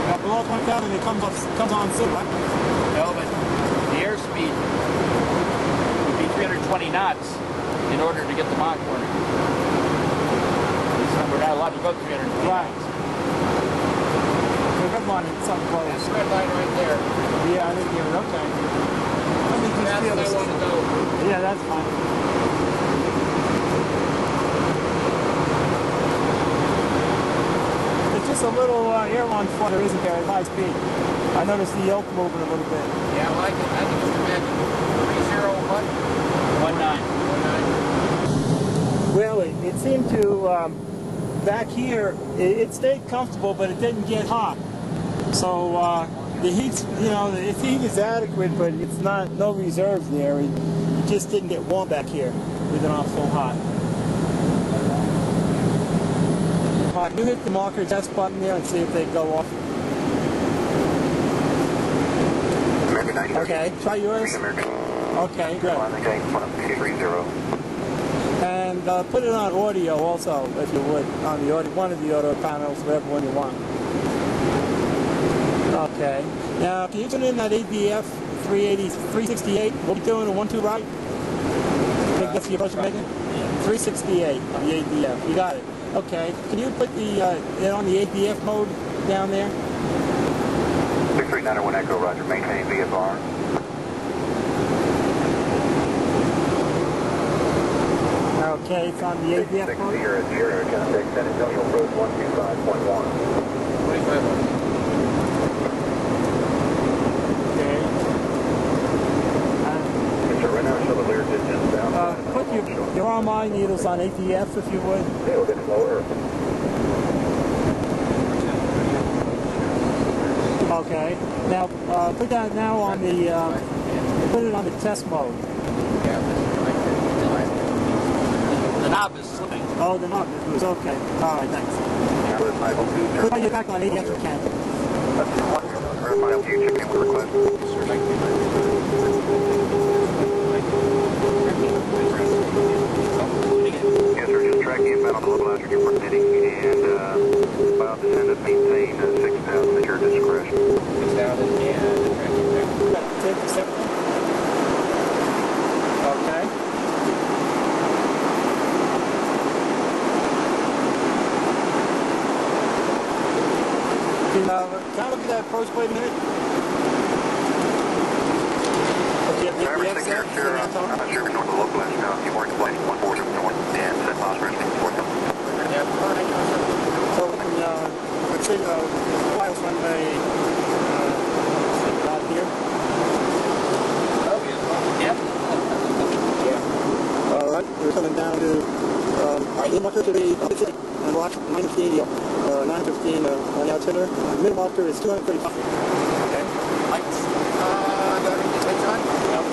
Now below 20,000 it comes on soon, right? No, but the airspeed would be 320 knots in order to get the Mach warning. We're not allowed to go 320 Right. knots. The red line is something close. That's the red line right there. Yeah, I didn't hear it. Okay. Let me just That's feel where I this. want to go. Yeah, that's fine. It's just a little airline flutter, isn't there, at high speed? I noticed the yoke moving a little bit. Yeah, well, I can just imagine. 301? 19. Well, it seemed to, back here, it stayed comfortable, but it didn't get hot. So the heat's, the heat is adequate, but it's not, no reserve there. It just didn't get warm back here with it on full hot. You hit the marker test button there and see if they go off. Okay, try yours. Okay, good. And And put it on audio also, if you would, on the audio, one of the audio panels, whatever one you want. Okay. Now, can you tune in that ADF 368? What are you doing, a 1-2 right? I think that's the approach you're making? 368 on the ADF. You got it. Okay. Can you put the it on the ADF mode down there? 6391 Echo, roger. Maintain VFR. Okay, it's on the ADF mode. 600, contact San Antonio approach 125.1. 25. Put your RMI needles on ADF if you would. A little bit slower. Okay. Now put that now on the put it on the test mode. The knob is slipping. Oh, the knob is loose. Okay. All right. Thanks. Put your back on ADF if you can. Verify LT check-in with request. Yes, sir, just tracking inbound on the localizer you're permitting and about to send us maintain 6,000 at your discretion. 6,000 and tracking there. Okay. Can I look at that approach plate a minute? Driver signature, sure. I'm not sure if you're north of the localizer now. If you weren't flight 140 north and set phosphorus for them. So we can retrieve files from the out here. Yeah. All right, we're coming down to mid-marker to the opposite and watch 915 on the altimeter. Mid-marker is 235. Okay. Lights. Got everything lights on? Yep.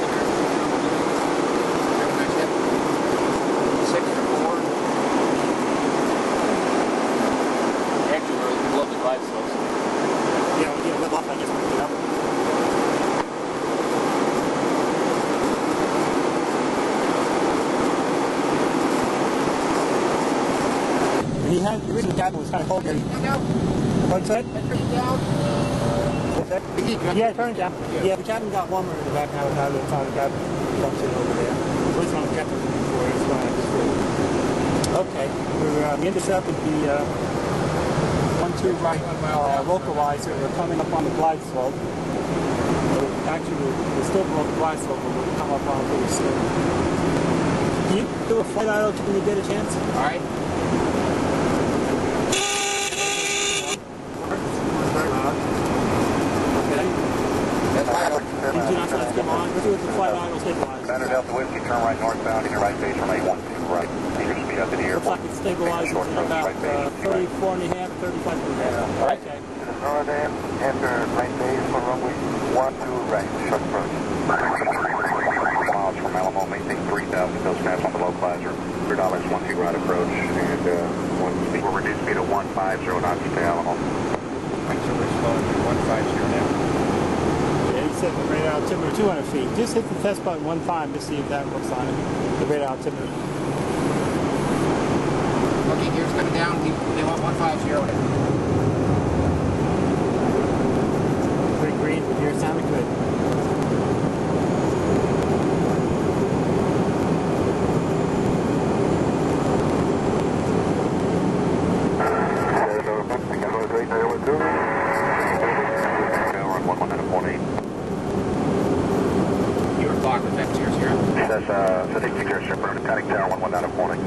6 or 4. Actually, we're below the glide slopes. Yeah, we'll get a little off, I guess. And he had, the original cabin was kind of cold here. What's that? Yeah, turn it down. Yeah, the cabin got warmer in the back now with the time the cabin function over there. So it's on the captain before it's fine. Okay, we intercepted the 1-2 right localizer. We're coming up on the glide slope. Actually, we're still below the glide slope, but we'll come up on it pretty soon. Can you do a flight idle when you get a chance? All right. Let's come on. Let's do it with the flight idle stabilizer. Center Delta Whiskey, turn right northbound in your right base from A1 to right. Keep your speed up to the Looks airport. like it stabilizes at about 34 and a half, 35 and a half. Right. Okay. Northern, enter right base for runway 12 right, short approach. Miles from Alamo, maintain 3,000, those snaps on the localizer. $3, 1-2 right approach, and we'll reduce speed to 150 knots to Alamo. So we're slowing to 150 now. Yeah, he said the radar altimeter 200 feet. Just hit the test button one time to see if that works on it. The radar altimeter. Okay, gears coming down. They want 150. Pretty green, but yours sounded good. You were blocked with that gears here. That's Sadiq Gear Shipper, Cutting Tower 11 out of morning.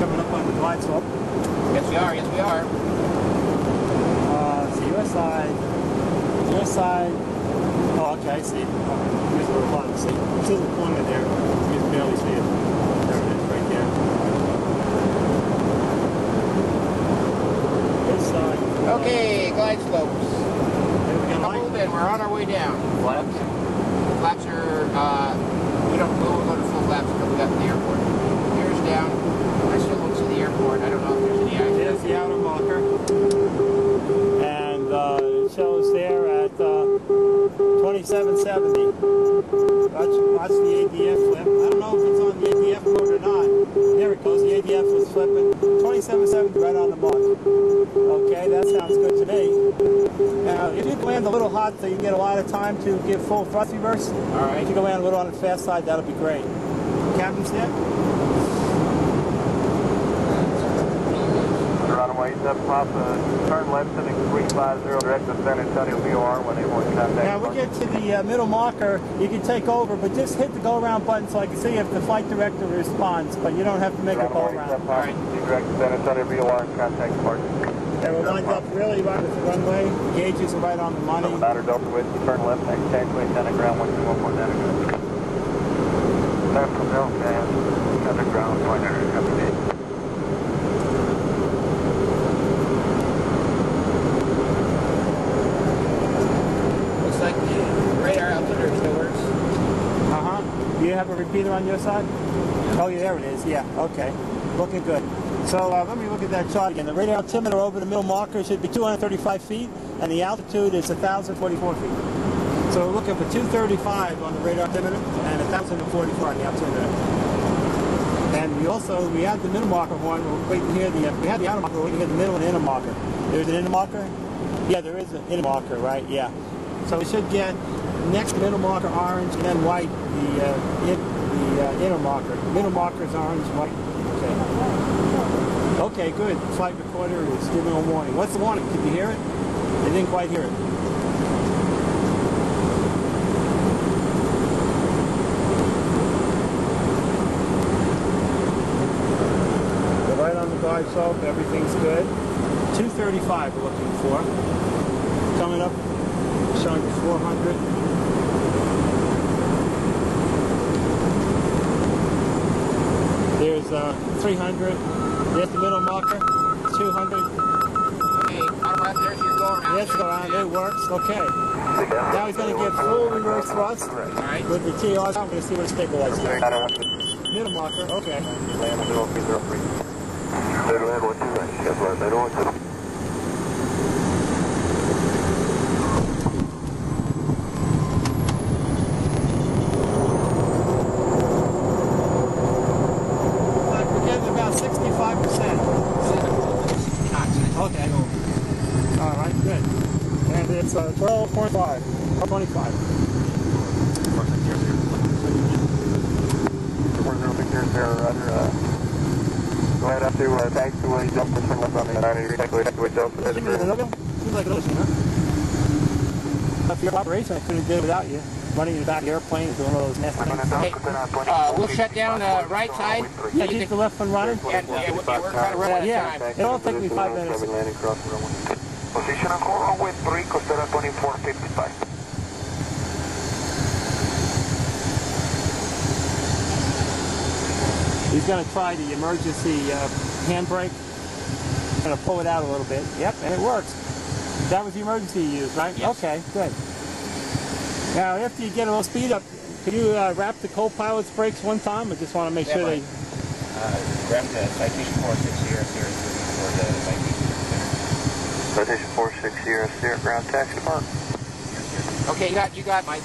Coming up on the glide slope. Yes, we are. Yes, we are. See your side. Your side. Oh, okay, I see. Here's a little button. See, it's a little corner there. You can barely see it. There it is, right there. This side. Okay, glide slopes. There we go. Hold in. We're on our way down. Flaps. Flaps are, we'll go to full flaps until we got to the airport. Gears down. the ABF was flipping. 27.7 right on the mark. Okay, that sounds good to me. Now, if you can land a little hot so you can get a lot of time to give full thrust reverse, if you can land a little on the fast side, that'll be great. Captain's there? Runway 7 Papa, turn left heading 350 direct to San Antonio VOR when able to contact. Now we get to the middle marker, you can take over, but just hit the go around button so I can see if the flight director responds, but you don't have to make a go around. Alright. Direct to San Antonio VOR and contact departure. And we're lined up really right with the runway, the gauges are right on the money. Ladder Delta with turn left next taxiway, down ground 1214 down ground. Left from Delta, underground, pointer, company. Do you have a repeater on your side? Oh, yeah, there it is. Yeah, okay. Looking good. So let me look at that chart again. The radar altimeter over the middle marker should be 235 feet, and the altitude is 1,044 feet. So we're looking for 235 on the radar altimeter and 1,044 on the altimeter. And we had the middle marker horn. We're waiting to hear we had the outer marker. We're waiting to hear the middle and inner marker. There's an inner marker? Yeah, there is an inner marker, right? Yeah. So we should get next middle marker orange and then white, the inner marker. Middle marker is orange, white. Okay. Okay, good. The flight recorder is giving a warning. What's the warning? Did you hear it? I didn't quite hear it. We're right on the guide slope. Everything's good. 235 we're looking for. Coming up, showing 400. There's 300. There's the middle marker. 200. Okay, autopilot, there's your go around. Yes, go around. It works. Okay. Now he's going to give full reverse thrust with the TR. I'm going to see what his stabilizer is. Middle marker. Okay. Okay. All right, good. And it's 12.5, 25. Go ahead up to taxiway, jump this one left on the 90 taxiway, Delta. Seems like an ocean, huh? If your operation, I couldn't have did it without you. Running in the back of the airplane and doing all those nasty things. Okay, we'll shut down the right side. Yeah, keep the left one running. And we're trying to run out of Yeah, time. it'll take me 5 minutes. Position on runway 3, Costera 2455. He's going to try the emergency handbrake. Going to pull it out a little bit. Yep, and it works. That was the emergency you used, right? Yes. Okay, good. Now, after you get a little speed up, can you wrap the co-pilot's brakes one time? I just want to make sure they... Grab the citation 46 here for the citation. Citation 46 here, ground taxi park. Okay, you got Mike.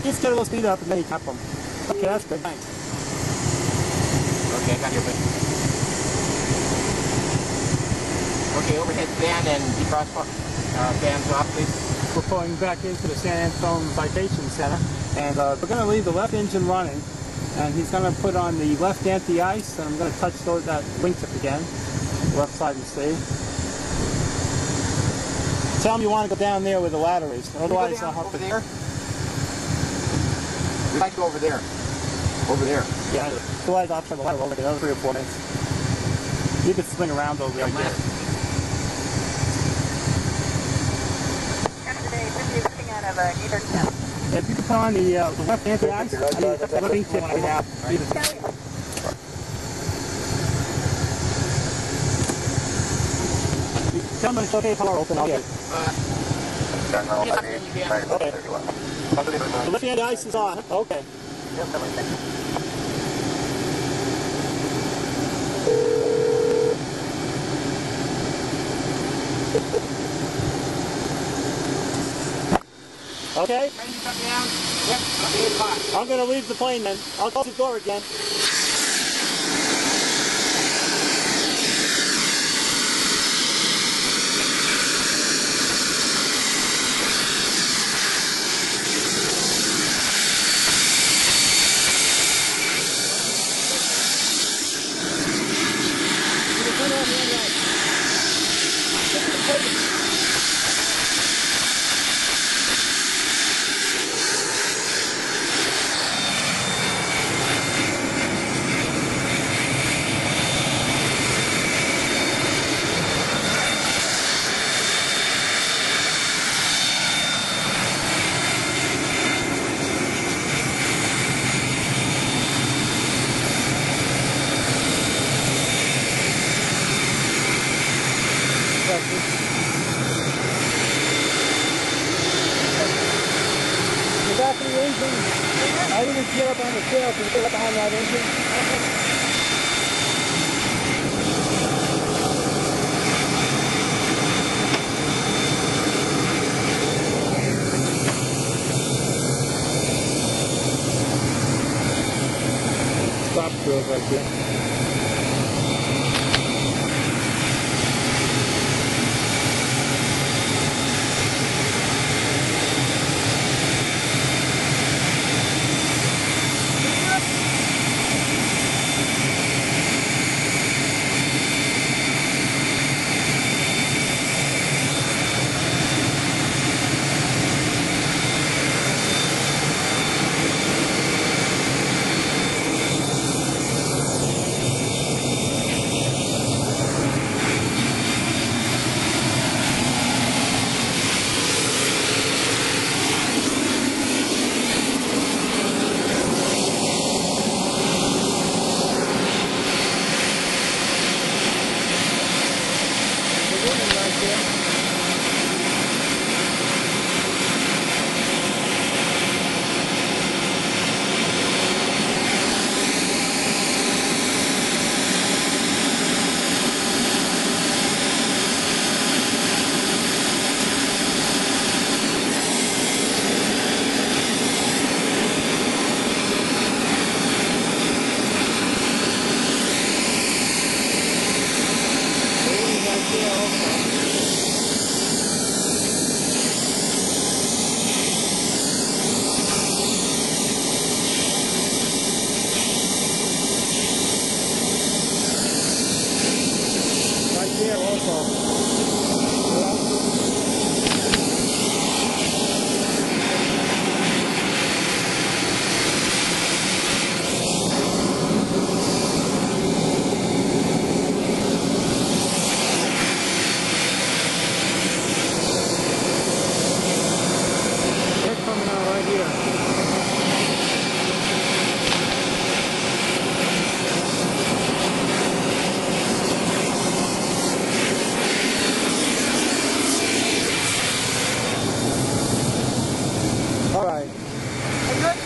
Just get a little speed up and then you tap them. Okay, that's good. Thanks. Okay, I got your thing. Okay, overhead fan and defrost fans off, please. We're pulling back into the San Antonio Citation Center, and we're going to leave the left engine running, and he's going to put on the left anti-ice, and I'm going to touch that wingtip again, left side and see. Tell him you want to go down there where the ladder is, otherwise I'll have over to... there? We'd like to go over there. Over there. Yeah, otherwise I'll turn the ladder over like another 3 or 4 minutes. You could swing around over there. If you can put on the left anti-ice, I mean, the wingtip right now. Tell me it's okay, power open, I'll get it. Okay. The left anti-ice is on. Okay. Okay? I'm going to leave the plane then. I'll close the door again. up on the tail. Can you get up behind that engine? Stop through right there.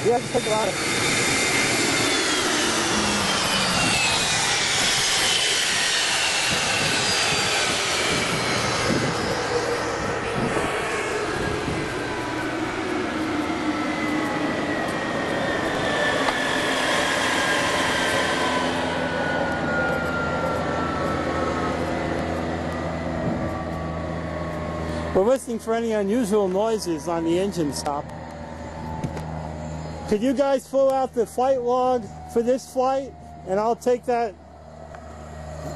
Yeah, just take a lot of it. We're listening for any unusual noises on the engine stop. Could you guys fill out the flight log for this flight, and I'll take that.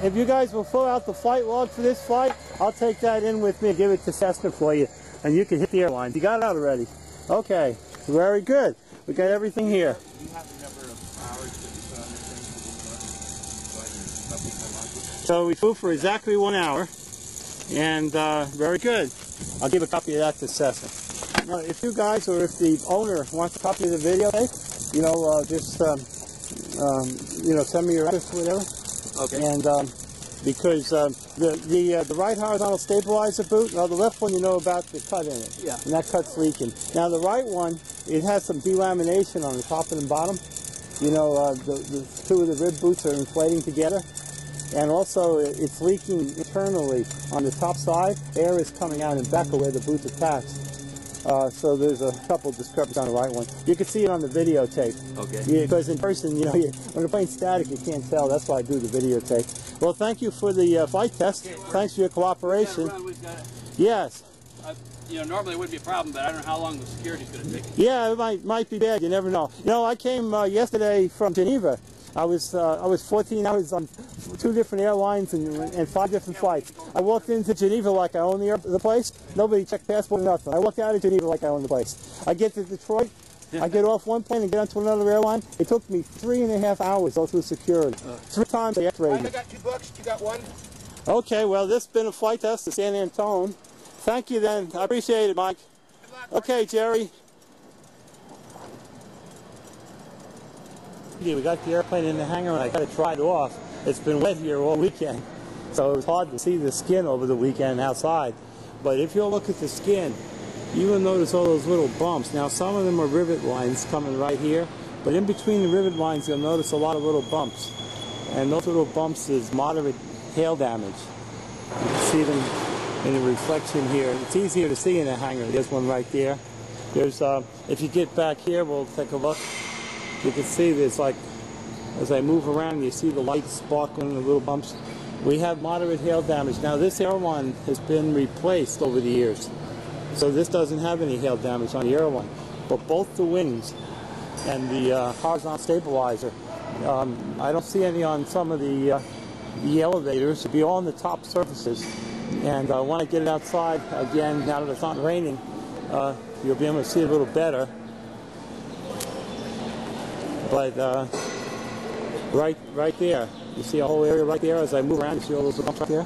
If you guys will fill out the flight log for this flight, I'll take that in with me and give it to Cessna for you, and you can hit the airline. You got it out already? Okay, very good. We got everything here. Do you have the number of hours that you put on this thing? So we flew for exactly 1 hour, and very good. I'll give a copy of that to Cessna. Now, if you guys or if the owner wants a copy of the videotape, you know, just you know, send me your address or whatever. Okay. And because the right horizontal stabilizer boot, now the left one, you know about the cut in it. Yeah. And that cut's leaking. Now the right one, it has some delamination on the top and the bottom. You know, the two of the rib boots are inflating together. And also, it's leaking internally on the top side. Air is coming out and back of where the boot's attached. So there's a couple discrepancies on the right one. You can see it on the videotape. Okay. Yeah, because in person, you know, when you're playing static, you can't tell. That's why I do the videotape. Well, thank you for the flight test. Okay, thanks for your cooperation. We've got it. Yes. You know, normally it wouldn't be a problem, but I don't know how long the security's going to take. Yeah, it might be bad. You never know. You know, I came yesterday from Geneva. I was 14 hours on 2 different airlines and 5 different flights. I walked into Geneva like I owned the place. Nobody checked passport or nothing. I walked out of Geneva like I owned the place. I get to Detroit. I get off one plane and get onto another airline. It took me 3.5 hours to go through security. 3 times they x-rayed me. I got 2 books. You got 1? Okay, well, this has been a flight test to San Antone. Thank you then. I appreciate it, Mike. Okay, Jerry. We got the airplane in the hangar and I got it dried off. It's been wet here all weekend, so it was hard to see the skin over the weekend outside. But if you'll look at the skin, you will notice all those little bumps. Now some of them are rivet lines coming right here, But in between the rivet lines, you'll notice a lot of little bumps. And those little bumps is moderate hail damage. You can see them in the reflection here. It's easier to see in a hangar. There's one right there. There's, if you get back here, we'll take a look. You can see there's like, as I move around, you see the light sparkling, the little bumps. We have moderate hail damage. Now this aileron has been replaced over the years, so this doesn't have any hail damage on the aileron. But both the wings and the horizontal stabilizer, I don't see any on some of the elevators. It'll be all on the top surfaces. And when I get it outside, again, now that it's not raining, you'll be able to see a little better. But right there, you see a whole area right there as I move around. You see all those bumps right there?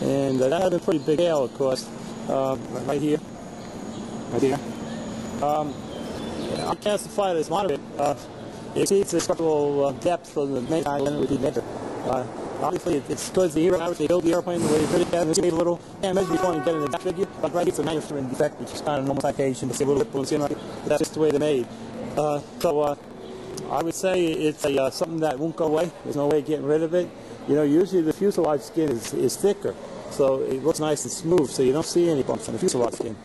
And that had a pretty big hail, of course, right here. Right here. I classify it as moderate. It exceeds the structural depth of the main island would be measured. Obviously, it's because the aeronautics, they build the airplane the way they did it, and it's a little damage before you get an exact figure. But right here, it's a manufacturing defect, which is kind of a normal citation. You see a little ripple and see like that's just the way they're made. So I would say it's something that won't go away. There's no way of getting rid of it. You know, usually the fuselage skin is thicker, so it looks nice and smooth, so you don't see any bumps on the fuselage skin.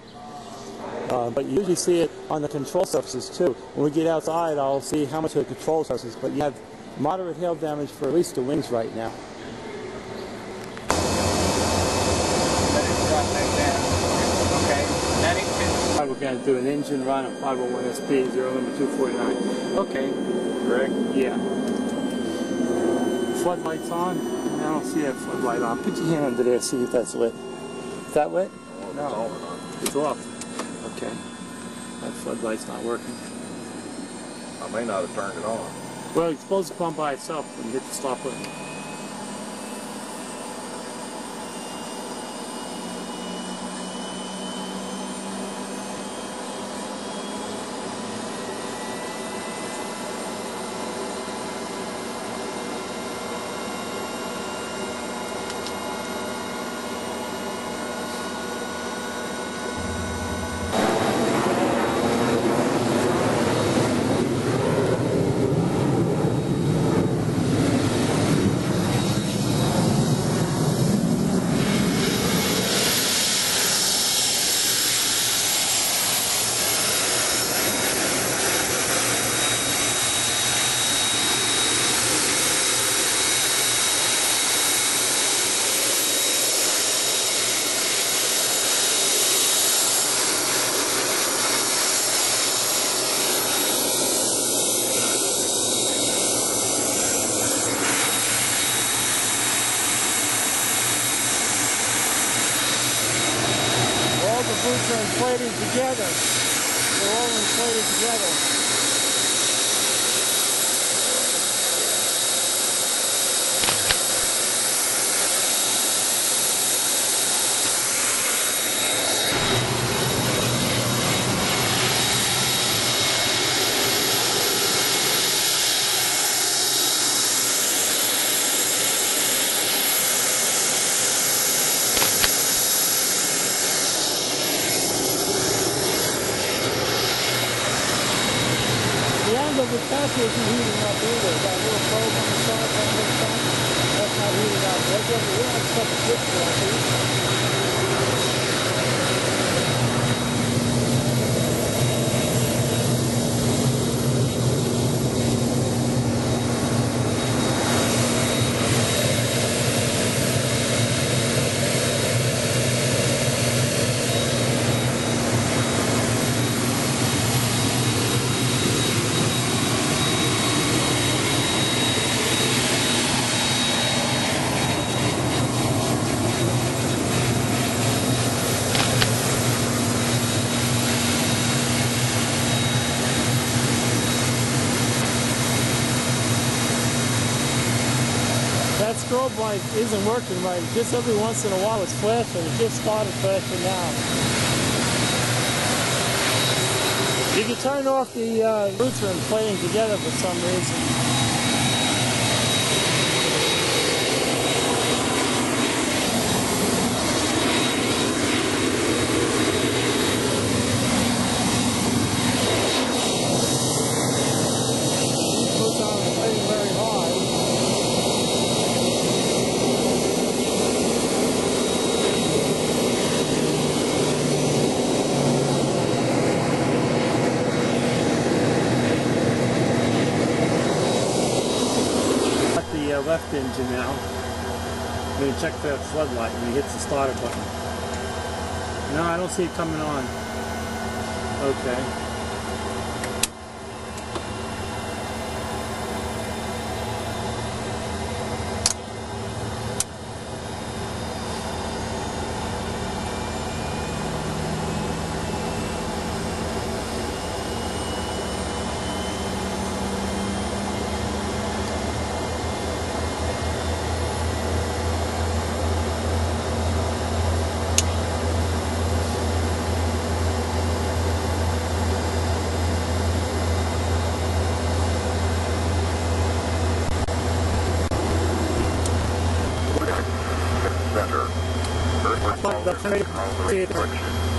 But you usually see it on the control surfaces too. When we get outside, I'll see how much of the control surfaces, but you have moderate hail damage for at least the wings right now. We're going to do an engine run at 501 SP, 0 number 249. Okay. Greg? Yeah. Floodlights on? I don't see that floodlight on. Put your hand under there, see if that's lit. Is that lit? No. It's off. Okay. That floodlight's not working. I may not have turned it on. Well, it's supposed to come by itself when you hit the stop button. Boots are inflated together. They're all inflated together. The tank isn't heating up either. That little probe on the side of the tank, that's not heating up. That's just a real stuff to fix it, that strobe light isn't working right. Just every once in a while it's flashing. It just started flashing now. If you turn off the roots are inflating together for some reason. the left engine now. I'm going to check the floodlight when he hits the starter button. No, I don't see it coming on. Okay.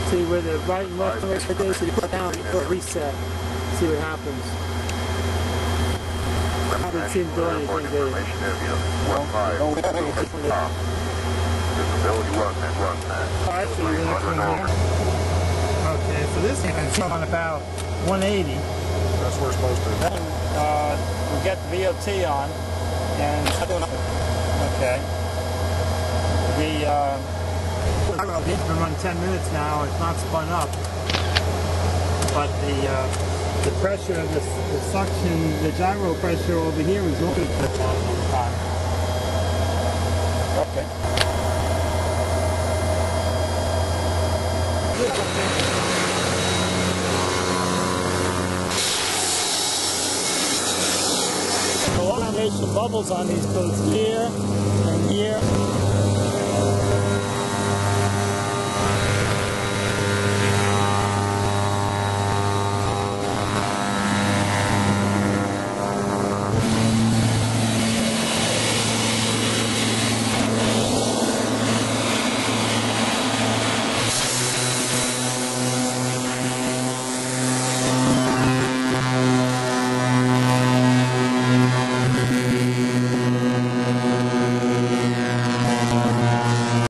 See where the right and left are, so you put down or reset. See what happens. I didn't see him do anything, did he? Okay, so this thing on about 180. That's where we're supposed to. Then we get the VOT on, and okay. It's been running 10 minutes now. It's not spun up, but the pressure, the suction, the gyro pressure over here is looking for a long time. Okay. A lot of bubbles on these boats here and here.